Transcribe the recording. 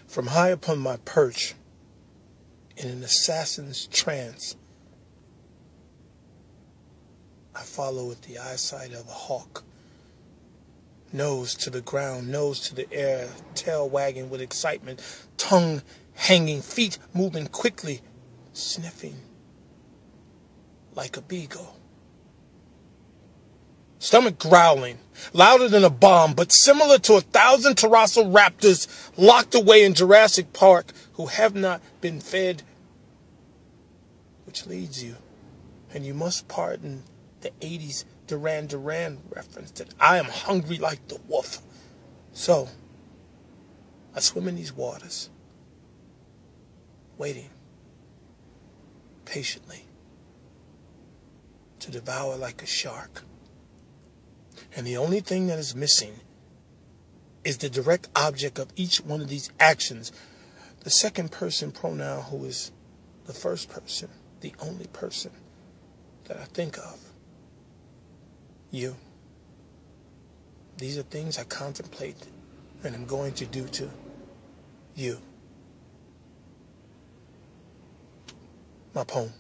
From high upon my perch, in an assassin's trance, I follow with the eyesight of a hawk. Nose to the ground, nose to the air, tail wagging with excitement, tongue hanging, feet moving quickly, sniffing like a beagle. Stomach growling, louder than a bomb, but similar to 1,000 Terrasso raptors locked away in Jurassic Park who have not been fed, which leads you, and you must pardon the 80s Duran Duran reference, that I am hungry like the wolf. So, I swim in these waters, waiting patiently to devour like a shark. And the only thing that is missing is the direct object of each one of these actions. The second person pronoun, who is the first person, the only person that I think of. You. These are things I contemplate and I'm going to do to you. My poem.